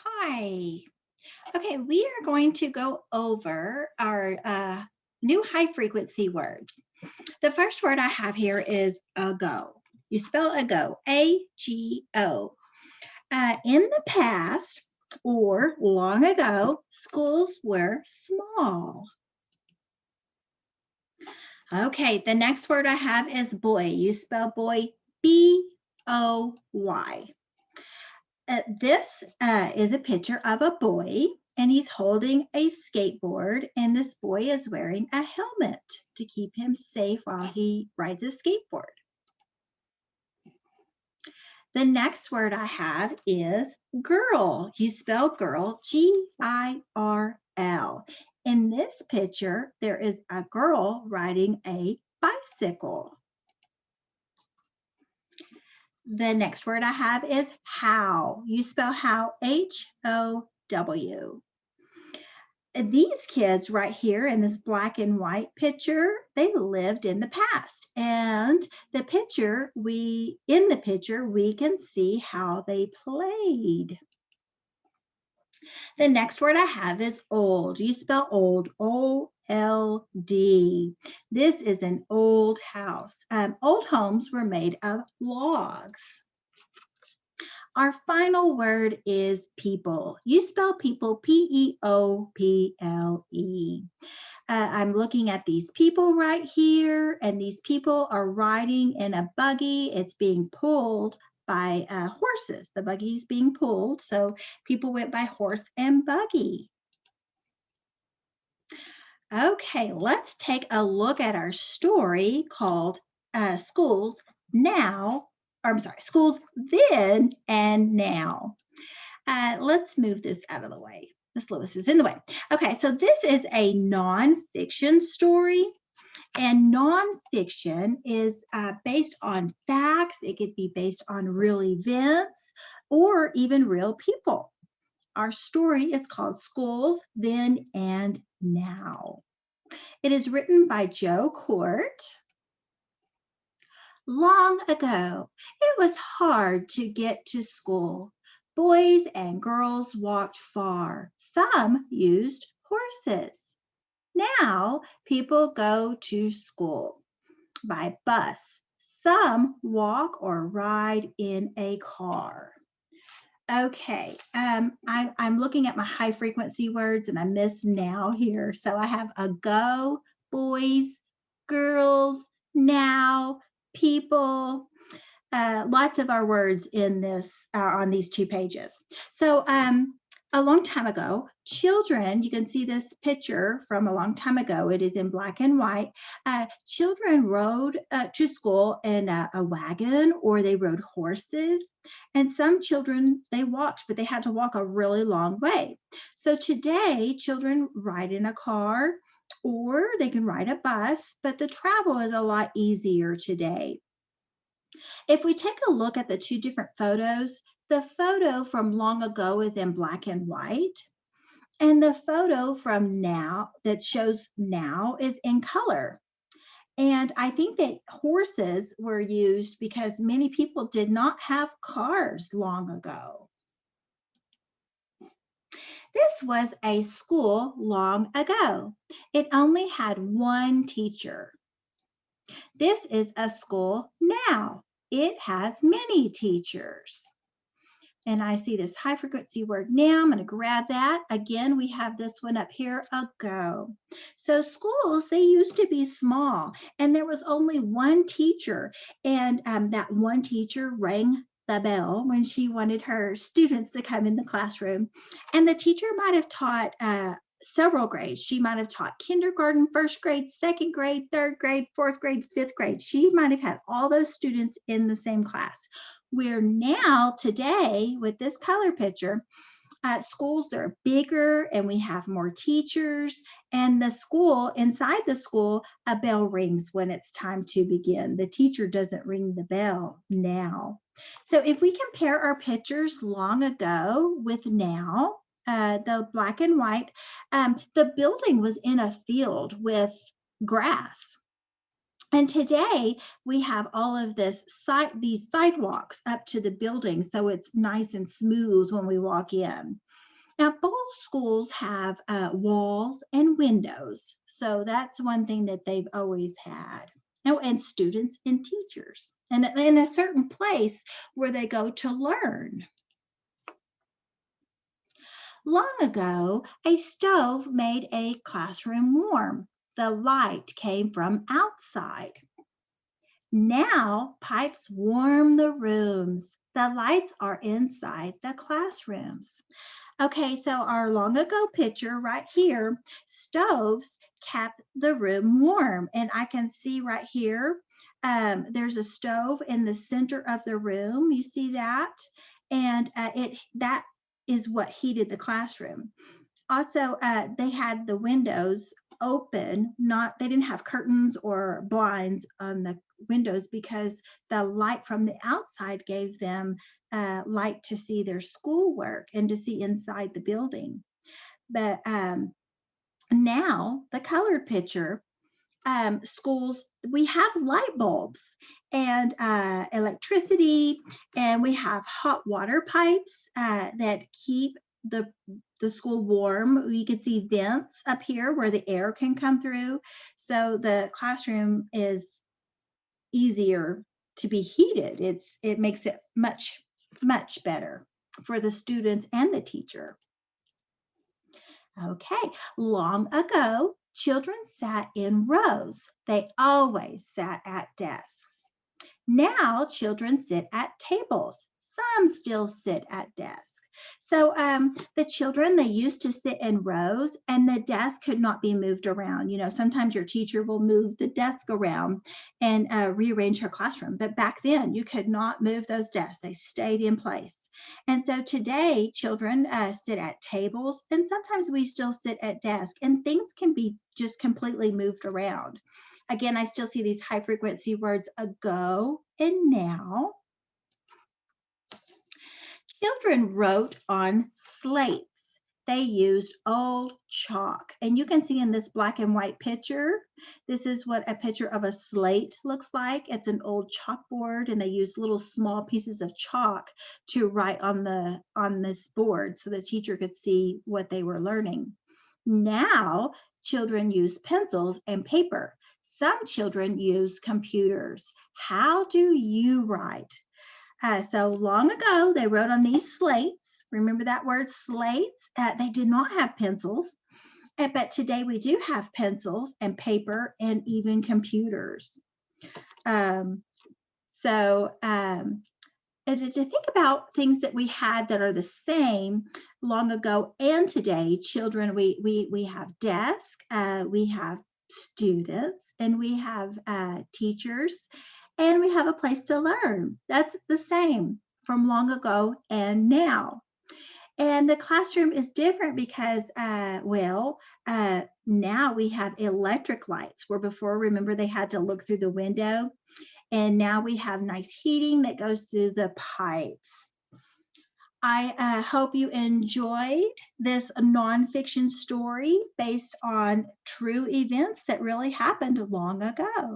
Hi. Okay, we are going to go over our new high frequency words. The first word I have here is ago. You spell ago, A-G-O. In the past or long ago, schools were small. Okay, the next word I have is boy. You spell boy, B-O-Y. This is a picture of a boy, and he's holding a skateboard, and this boy is wearing a helmet to keep him safe while he rides a skateboard. The next word I have is girl. You spell girl, G-I-R-L. In this picture, there is a girl riding a bicycle. The next word I have is how. You spell how, H-O-W. These kids right here in this black and white picture, they lived in the past. And in the picture, we can see how they played. The next word I have is old. You spell old, O-L-D. This is an old house. Old homes were made of logs. Our final word is people. You spell people, P-E-O-P-L-E. I'm looking at these people right here, and these people are riding in a buggy. It's being pulled by horses. The buggy is being pulled, so people went by horse and buggy. Okay, let's take a look at our story called Schools Now, or I'm sorry, Schools Then and Now. Let's move this out of the way. Miss Lewis is in the way. Okay, so this is a nonfiction story, and nonfiction is based on facts. It could be based on real events or even real people. Our story is called Schools Then and Now. It is written by Joe Court. Long ago, it was hard to get to school. Boys and girls walked far. Some used horses. Now, people go to school by bus. Some walk or ride in a car. Okay, I'm looking at my high frequency words and I missed now here. So I have ago, boys, girls, now, people, lots of our words in this on these 2 pages. So a long time ago, children, you can see this picture from a long time ago. It is in black and white. Children rode to school in a wagon, or they rode horses. And some children, they walked, but they had to walk a really long way. So today, children ride in a car, or they can ride a bus, but the travel is a lot easier today. If we take a look at the 2 different photos, the photo from long ago is in black and white, and the photo from now that shows now is in color. And I think that horses were used because many people did not have cars long ago. This was a school long ago. It only had one teacher. This is a school now. It has many teachers. And I see this high frequency word now. I'm going to grab that. Again, we have this one up here, ago. So schools, they used to be small, and there was only one teacher. And that one teacher rang the bell when she wanted her students to come in the classroom. And the teacher might have taught several grades. She might have taught kindergarten, first grade, second grade, third grade, fourth grade, fifth grade. She might have had all those students in the same class. Where now today with this color picture, schools are bigger and we have more teachers, and the school, inside the school, a bell rings when it's time to begin. The teacher doesn't ring the bell now. So if we compare our pictures long ago with now, the black and white, the building was in a field with grass. And today we have all of these sidewalks up to the building, so it's nice and smooth when we walk in. Now, both schools have walls and windows. So that's one thing that they've always had. Oh, and students and teachers, and in a certain place where they go to learn. Long ago, a stove made a classroom warm. The light came from outside. Now, pipes warm the rooms. The lights are inside the classrooms. Okay, so our long ago picture right here, stoves kept the room warm. And I can see right here, there's a stove in the center of the room. You see that? And that is what heated the classroom. Also, they had the windows open, not they didn't have curtains or blinds on the windows because the light from the outside gave them light to see their schoolwork and to see inside the building. But now the colored picture, schools, we have light bulbs and electricity, and we have hot water pipes that keep the school warm. You can see vents up here where the air can come through. So the classroom is easier to be heated. It makes it much better for the students and the teacher. Okay, long ago, children sat in rows. They always sat at desks. Now children sit at tables. Some still sit at desks. So the children, they used to sit in rows and the desk could not be moved around. You know, sometimes your teacher will move the desk around and rearrange her classroom. But back then, you could not move those desks. They stayed in place. And so today, children sit at tables and sometimes we still sit at desks and things can be just completely moved around. Again, I still see these high frequency words ago and now. Children wrote on slates. They used old chalk. And you can see in this black and white picture, this is what a picture of a slate looks like. It's an old chalkboard and they used little small pieces of chalk to write on this board so the teacher could see what they were learning. Now, children use pencils and paper. Some children use computers. How do you write? So long ago, they wrote on these slates. Remember that word slates? They did not have pencils, but today we do have pencils and paper and even computers. And to think about things that we had that are the same long ago and today, children, we have desks, we have students, and we have teachers, and we have a place to learn. That's the same from long ago and now. And the classroom is different because, now we have electric lights, where before, remember, they had to look through the window. And now we have nice heating that goes through the pipes. I hope you enjoyed this nonfiction story based on true events that really happened long ago.